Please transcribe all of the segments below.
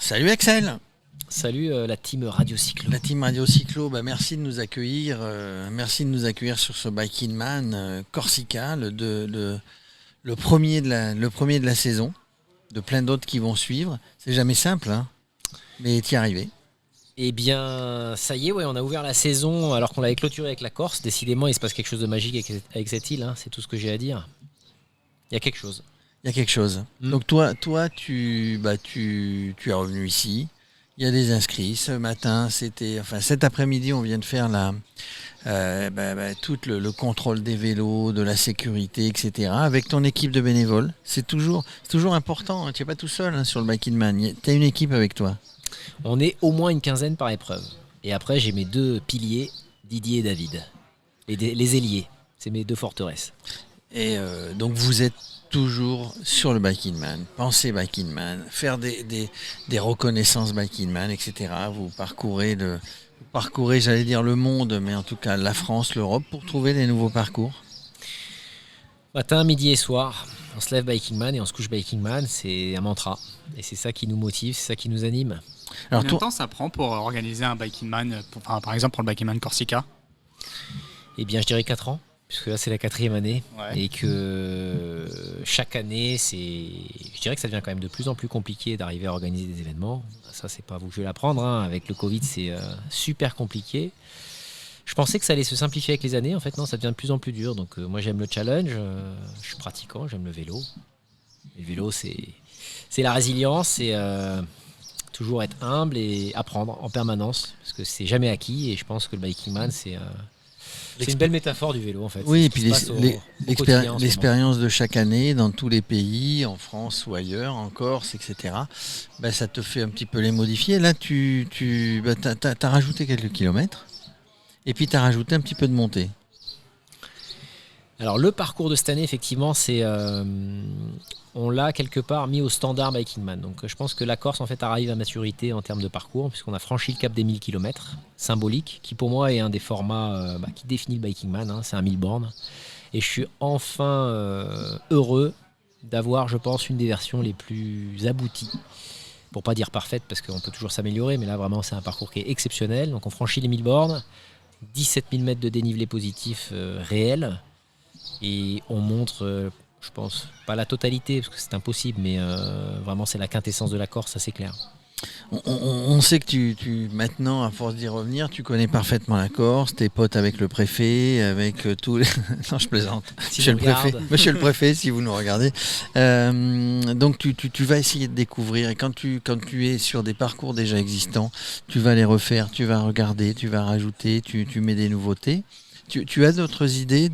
Salut Axel. Salut la team Radio Cyclo. La team Radio Cyclo, merci de nous accueillir. Merci de nous accueillir sur ce Bike in Man Corsica, le premier de la saison, de plein d'autres qui vont suivre. C'est jamais simple, hein, mais t'y es arrivé. Eh bien, ça y est, ouais, on a ouvert la saison alors qu'on l'avait clôturée avec la Corse. Décidément, il se passe quelque chose de magique avec cette île, hein, c'est tout ce que j'ai à dire. Il y a quelque chose. Il y a quelque chose. Donc toi, tu es revenu ici. Il y a des inscrits. Ce matin, cet après-midi, on vient de faire tout le contrôle des vélos, de la sécurité, etc. Avec ton équipe de bénévoles. C'est toujours important. Tu n'es pas tout seul, hein, sur le Bike in Man. Tu as une équipe avec toi. On est au moins une quinzaine par épreuve. Et après, j'ai mes deux piliers, Didier et David. Les ailiers. C'est mes deux forteresses. Et donc vous êtes toujours sur le Bike in Man, penser Bike in Man, faire des reconnaissances Bike in Man, etc. Vous parcourez, j'allais dire le monde, mais en tout cas la France, l'Europe, pour trouver des nouveaux parcours. Matin, midi et soir, on se lève Bike in Man et on se couche Bike in Man, c'est un mantra. Et c'est ça qui nous motive, c'est ça qui nous anime. Alors, combien de temps ça prend pour organiser un Bike in Man, par exemple pour le Bike in Man Corsica ? Eh bien, je dirais 4 ans. Puisque là c'est la 4e année, ouais. Et que chaque année, je dirais que ça devient quand même de plus en plus compliqué d'arriver à organiser des événements. Ça, c'est pas vous que je vais l'apprendre, hein. Avec le Covid, c'est super compliqué. Je pensais que ça allait se simplifier avec les années. En fait, non, ça devient de plus en plus dur. Donc moi, j'aime le challenge, je suis pratiquant, j'aime le vélo. Le vélo, c'est la résilience, c'est toujours être humble et apprendre en permanence, parce que c'est jamais acquis. Et je pense que le Bike in Man, c'est une belle métaphore du vélo, en fait. Oui, et puis l'expérience de chaque année dans tous les pays, en France ou ailleurs, en Corse, etc. Ça te fait un petit peu les modifier. Là, tu as rajouté quelques kilomètres et puis tu as rajouté un petit peu de montée. Alors, le parcours de cette année, effectivement, on l'a quelque part mis au standard Bike in Man. Donc je pense que la Corse en fait arrive à maturité en termes de parcours, puisqu'on a franchi le cap des 1000 km, symbolique, qui pour moi est un des formats qui définit le Bike in Man, hein, c'est un 1000 bornes. Et je suis enfin heureux d'avoir, je pense, une des versions les plus abouties. Pour pas dire parfaite, parce qu'on peut toujours s'améliorer, mais là vraiment c'est un parcours qui est exceptionnel. Donc on franchit les 1000 bornes, 17 000 mètres de dénivelé positif réel, et on montre... je pense, pas la totalité, parce que c'est impossible, mais vraiment c'est la quintessence de la Corse, ça c'est clair. On sait que tu maintenant, à force d'y revenir, tu connais parfaitement la Corse, tes potes avec le préfet, avec tous les... Non, je plaisante. Monsieur le préfet, si vous nous regardez. Donc tu vas essayer de découvrir, et quand tu es sur des parcours déjà existants, tu vas les refaire, tu vas regarder, tu vas rajouter, tu mets des nouveautés. Tu as d'autres idées,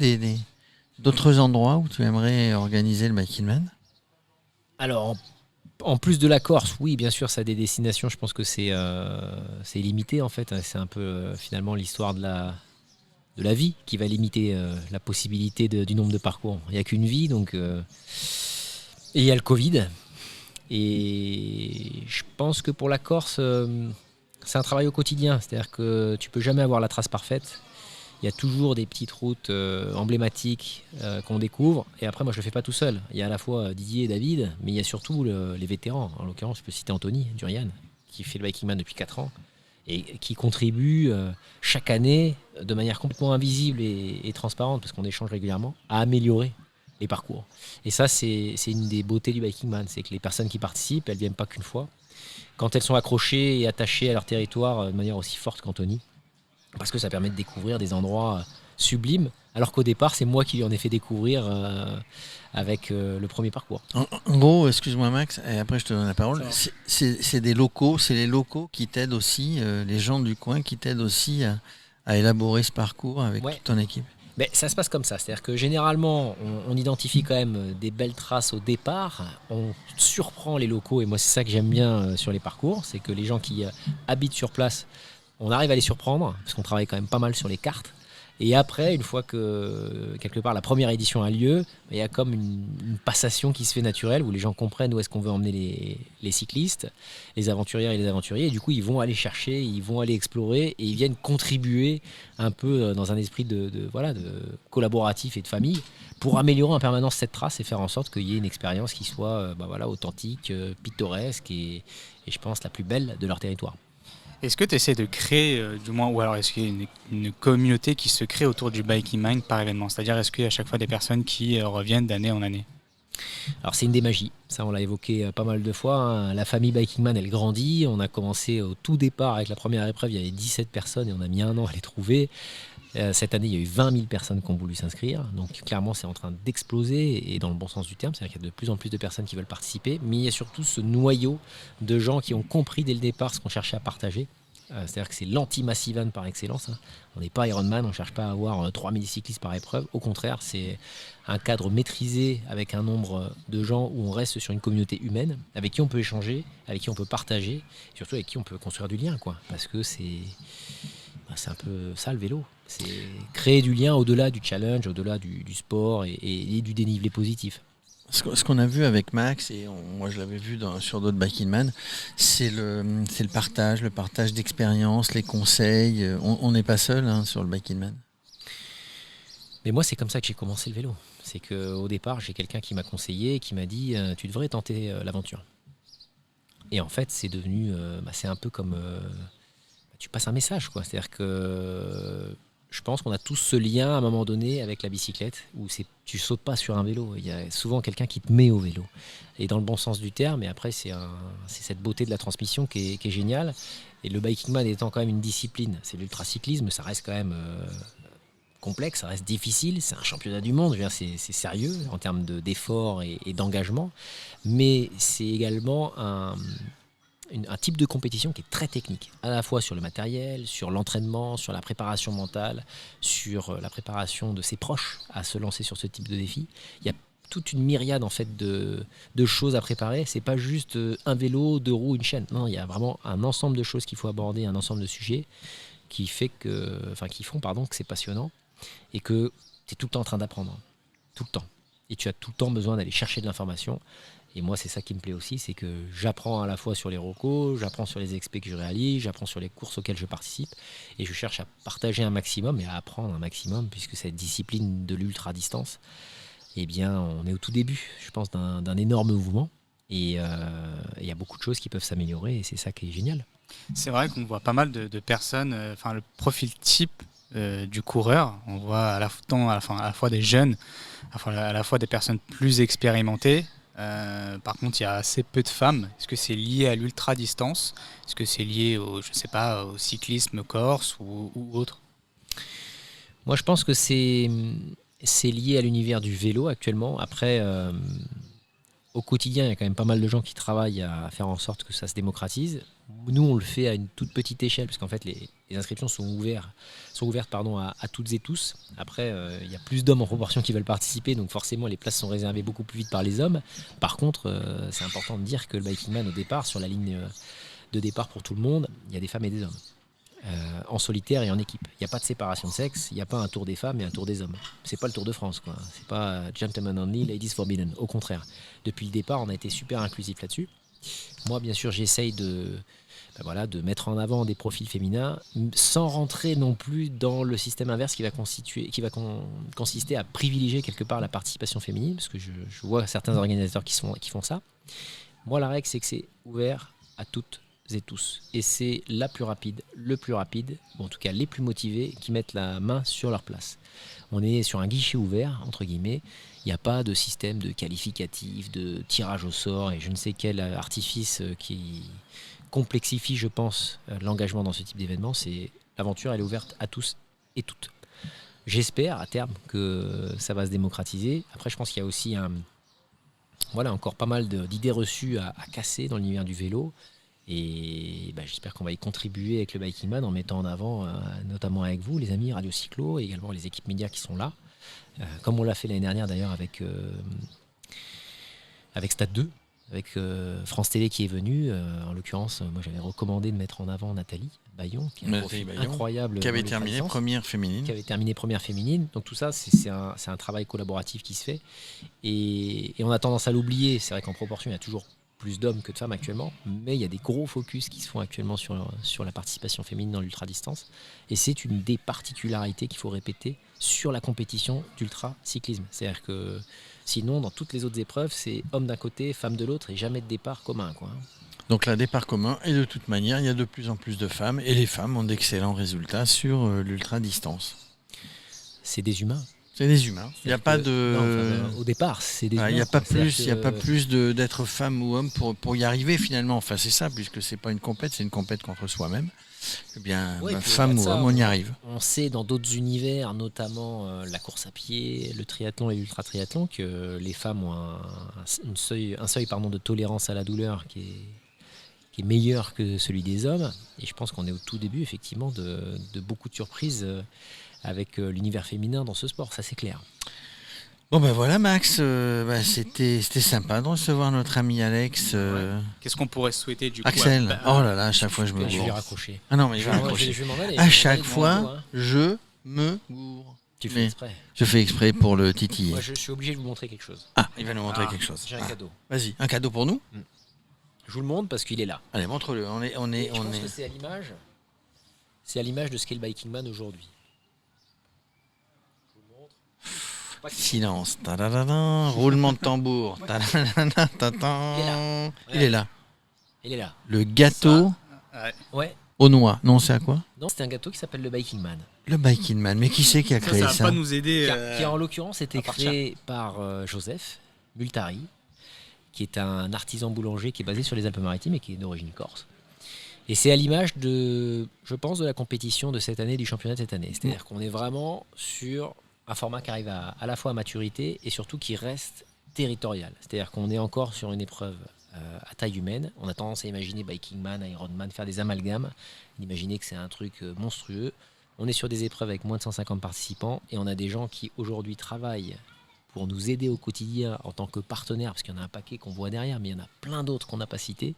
d'autres endroits où tu aimerais organiser le Bike in Man ? Alors, en plus de la Corse, oui, bien sûr, ça a des destinations. Je pense que c'est limité, en fait. C'est un peu, finalement, l'histoire de la vie qui va limiter la possibilité du nombre de parcours. Il n'y a qu'une vie, donc... Et il y a le Covid. Et je pense que pour la Corse, c'est un travail au quotidien. C'est-à-dire que tu ne peux jamais avoir la trace parfaite. Il y a toujours des petites routes emblématiques qu'on découvre. Et après, moi, je ne le fais pas tout seul. Il y a à la fois Didier et David, mais il y a surtout les vétérans. En l'occurrence, je peux citer Anthony Durian, qui fait le Bike in Man depuis 4 ans et qui contribue chaque année, de manière complètement invisible et transparente, parce qu'on échange régulièrement, à améliorer les parcours. Et ça, c'est une des beautés du Bike in Man. C'est que les personnes qui participent, elles ne viennent pas qu'une fois. Quand elles sont accrochées et attachées à leur territoire de manière aussi forte qu'Anthony, parce que ça permet de découvrir des endroits sublimes, alors qu'au départ, c'est moi qui lui en ai fait découvrir avec le premier parcours. En gros, excuse-moi Max, et après je te donne la parole, c'est des locaux, c'est les locaux qui t'aident aussi, les gens du coin qui t'aident aussi à élaborer ce parcours avec toute ton équipe. Mais ça se passe comme ça, c'est-à-dire que généralement, on identifie quand même des belles traces au départ, on surprend les locaux, et moi c'est ça que j'aime bien sur les parcours, c'est que les gens qui habitent sur place, on arrive à les surprendre, parce qu'on travaille quand même pas mal sur les cartes, Et après, une fois que quelque part la première édition a lieu, il y a comme une passation qui se fait naturelle où les gens comprennent où est-ce qu'on veut emmener les cyclistes, les aventurières et les aventuriers. Et du coup, ils vont aller chercher, ils vont aller explorer et ils viennent contribuer un peu dans un esprit de collaboratif et de famille pour améliorer en permanence cette trace et faire en sorte qu'il y ait une expérience qui soit authentique, pittoresque et je pense la plus belle de leur territoire. Est-ce que tu essaies de créer, du moins, ou alors est-ce qu'il y a une communauté qui se crée autour du Biking Mind par événement? C'est-à-dire, est-ce qu'il y a à chaque fois des personnes qui reviennent d'année en année? Alors c'est une des magies, ça on l'a évoqué pas mal de fois, hein. La famille Biking Man elle grandit, on a commencé au tout départ avec la première épreuve, il y avait 17 personnes et on a mis un an à les trouver. Cette année il y a eu 20 000 personnes qui ont voulu s'inscrire, donc clairement c'est en train d'exploser et dans le bon sens du terme, c'est-à-dire qu'il y a de plus en plus de personnes qui veulent participer, mais il y a surtout ce noyau de gens qui ont compris dès le départ ce qu'on cherchait à partager. C'est-à-dire que c'est l'anti-massive van par excellence, hein. On n'est pas Ironman, on ne cherche pas à avoir 3000 cyclistes par épreuve. Au contraire, c'est un cadre maîtrisé avec un nombre de gens où on reste sur une communauté humaine, avec qui on peut échanger, avec qui on peut partager, et surtout avec qui on peut construire du lien, quoi. Parce que c'est un peu ça le vélo. C'est créer du lien au-delà du challenge, au-delà du sport et du dénivelé positif. Ce qu'on a vu avec Max, et moi je l'avais vu sur d'autres Biking Man, c'est le partage d'expériences, les conseils. On n'est pas seul sur le Biking Man. Mais moi c'est comme ça que j'ai commencé le vélo. C'est qu'au départ j'ai quelqu'un qui m'a conseillé, qui m'a dit tu devrais tenter l'aventure. Et en fait c'est devenu, c'est un peu comme tu passes un message, quoi. C'est-à-dire que je pense qu'on a tous ce lien à un moment donné avec la bicyclette où tu sautes pas sur un vélo. Il y a souvent quelqu'un qui te met au vélo. Et dans le bon sens du terme, et après c'est cette beauté de la transmission qui est géniale. Et le Biking Man étant quand même une discipline, c'est l'ultracyclisme, ça reste quand même complexe, ça reste difficile, c'est un championnat du monde, je veux dire, c'est sérieux en termes d'effort et d'engagement. Mais c'est également un type de compétition qui est très technique, à la fois sur le matériel, sur l'entraînement, sur la préparation mentale, sur la préparation de ses proches à se lancer sur ce type de défi. Il y a toute une myriade en fait de choses à préparer. C'est pas juste un vélo, deux roues, une chaîne. Non, il y a vraiment un ensemble de choses qu'il faut aborder, un ensemble de sujets qui font que c'est passionnant et que tu es tout le temps en train d'apprendre, tout le temps. Et tu as tout le temps besoin d'aller chercher de l'information. Et moi, c'est ça qui me plaît aussi, c'est que j'apprends à la fois sur les recos, j'apprends sur les expés que je réalise, j'apprends sur les courses auxquelles je participe, et je cherche à partager un maximum et à apprendre un maximum, puisque cette discipline de l'ultra-distance, eh bien, on est au tout début, je pense, d'un énorme mouvement, et il y a beaucoup de choses qui peuvent s'améliorer, et c'est ça qui est génial. C'est vrai qu'on voit pas mal de personnes, le profil type du coureur, on voit à la fois des jeunes, à la fois des personnes plus expérimentées. Par contre, il y a assez peu de femmes. Est-ce que c'est lié à l'ultra-distance? Est-ce que c'est lié au cyclisme corse ou autre? Moi, je pense que c'est lié à l'univers du vélo actuellement. Après, au quotidien, il y a quand même pas mal de gens qui travaillent à faire en sorte que ça se démocratise. Nous, on le fait à une toute petite échelle, parce qu'en fait, les inscriptions sont ouvertes à toutes et tous. Après, il y a plus d'hommes en proportion qui veulent participer, donc forcément, les places sont réservées beaucoup plus vite par les hommes. Par contre, c'est important de dire que le Biking Man, au départ, sur la ligne de départ pour tout le monde, il y a des femmes et des hommes. En solitaire et en équipe. Il n'y a pas de séparation de sexe, il n'y a pas un tour des femmes et un tour des hommes. C'est pas le Tour de France, quoi. C'est pas gentlemen only, ladies forbidden. Au contraire. Depuis le départ, on a été super inclusif là-dessus. Moi, bien sûr, j'essaye de mettre en avant des profils féminins sans rentrer non plus dans le système inverse qui va consister à privilégier quelque part la participation féminine, parce que je vois certains organisateurs qui font ça. Moi, la règle, c'est que c'est ouvert à toutes et tous. Et c'est le plus rapide, ou en tout cas les plus motivés, qui mettent la main sur leur place. On est sur un guichet ouvert, entre guillemets. Il n'y a pas de système de qualificatif, de tirage au sort et je ne sais quel artifice qui complexifie, je pense, l'engagement dans ce type d'événement. L'aventure, elle est ouverte à tous et toutes. J'espère à terme que ça va se démocratiser. Après, je pense qu'il y a aussi encore pas mal d'idées reçues à casser dans l'univers du vélo. Et j'espère qu'on va y contribuer avec le Biking Man en mettant en avant, notamment avec vous, les amis Radio Cyclo, et également les équipes médias qui sont là. Comme on l'a fait l'année dernière d'ailleurs avec Stade 2, avec France Télé qui est venue. En l'occurrence, moi j'avais recommandé de mettre en avant Nathalie Bayon, qui est un profil incroyable. Qui avait terminé première féminine. Donc tout ça, c'est un travail collaboratif qui se fait. Et on a tendance à l'oublier. C'est vrai qu'en proportion, il y a toujours plus d'hommes que de femmes actuellement. Mais il y a des gros focus qui se font actuellement sur la participation féminine dans l'ultra-distance. Et c'est une des particularités qu'il faut répéter sur la compétition d'ultra-cyclisme. C'est-à-dire que sinon, dans toutes les autres épreuves, c'est hommes d'un côté, femmes de l'autre et jamais de départ commun, quoi. Donc là, départ commun, et de toute manière, il y a de plus en plus de femmes, et les femmes ont d'excellents résultats sur l'ultra-distance. C'est des humains. C'est des humains. Il n'y a pas de... au départ, c'est des humains. Il n'y a pas plus d'être femme ou homme pour y arriver finalement. Enfin, c'est ça, puisque c'est pas une compète, c'est une compète contre soi-même. Eh bien, femme ou homme, on y arrive. On sait dans d'autres univers, notamment la course à pied, le triathlon et l'ultra-triathlon, que les femmes ont un seuil de tolérance à la douleur qui est meilleur que celui des hommes. Et je pense qu'on est au tout début, effectivement, de beaucoup de surprises avec l'univers féminin dans ce sport, ça c'est clair. Bon ben voilà Max, c'était sympa de recevoir notre ami Alex. Qu'est-ce qu'on pourrait souhaiter du coup Axel, oh là là, à chaque fois je me gourre. Je vais raccrocher. Ah non mais je vais raccrocher. Je vais m'en aller. À chaque fois, je me gourre. Tu fais exprès. Je fais exprès pour le titiller. Moi je suis obligé de vous montrer quelque chose. Ah, il va nous montrer quelque chose. J'ai un cadeau. Vas-y, un cadeau pour nous. Je vous le montre parce qu'il est là. Allez, montre-le. Je pense que c'est à l'image. C'est à l'image de ce qu'est le Biking Man aujourd'hui. Silence. Roulement de tambour. Il est là. Le gâteau aux noix. Non, c'est à quoi? Non, c'est un gâteau qui s'appelle le Biking Man. Le Biking Man. Mais qui c'est qui a créé ça? Ça va pas nous aider. Qui en l'occurrence été créé par Joseph Multari, qui est un artisan boulanger qui est basé sur les Alpes-Maritimes et qui est d'origine corse. Et c'est à l'image de, je pense, de la compétition de cette année, du championnat de cette année. C'est-à-dire qu'on est vraiment sur un format qui arrive à la fois à maturité et surtout qui reste territorial. C'est-à-dire qu'on est encore sur une épreuve à taille humaine. On a tendance à imaginer Biking Man, Ironman, faire des amalgames, d'imaginer que c'est un truc monstrueux. On est sur des épreuves avec moins de 150 participants et on a des gens qui aujourd'hui travaillent pour nous aider au quotidien en tant que partenaires, parce qu'il y en a un paquet qu'on voit derrière, mais il y en a plein d'autres qu'on n'a pas cités.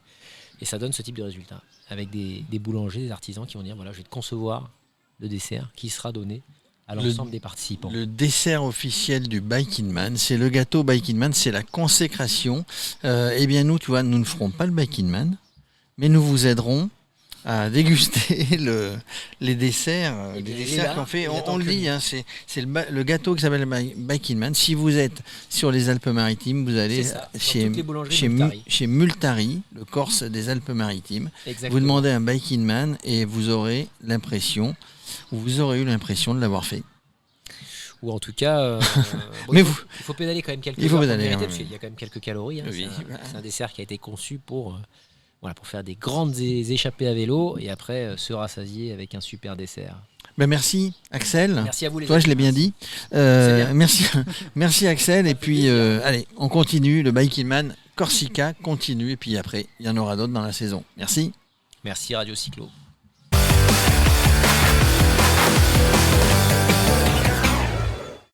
Et ça donne ce type de résultat, avec des boulangers, des artisans qui vont dire, voilà, je vais te concevoir le dessert qui sera donné à l'ensemble des participants. Le dessert officiel du Biking Man, c'est le gâteau Biking Man, c'est la consécration. Eh bien nous, tu vois, nous ne ferons pas le Biking Man, mais nous vous aiderons à déguster les desserts, qu'on fait. On le dit, hein, c'est le gâteau qui s'appelle Biking Man. Si vous êtes sur les Alpes-Maritimes, vous allez chez Multari, le Corse des Alpes-Maritimes. Vous demandez un Biking Man et vous aurez eu l'impression de l'avoir fait. Ou en tout cas, mais il faut pédaler quand même quelques heures. Parce qu'il y a quand même quelques calories. Hein, oui. C'est un dessert qui a été conçu pour faire des grandes échappées à vélo et après se rassasier avec un super dessert. Ben merci Axel. Merci à vous les Toi, je l'ai bien dit. Bien. Merci Axel. Et puis allez, on continue. Le Biking Man Corsica continue et puis après, il y en aura d'autres dans la saison. Merci. Merci Radio Cyclo.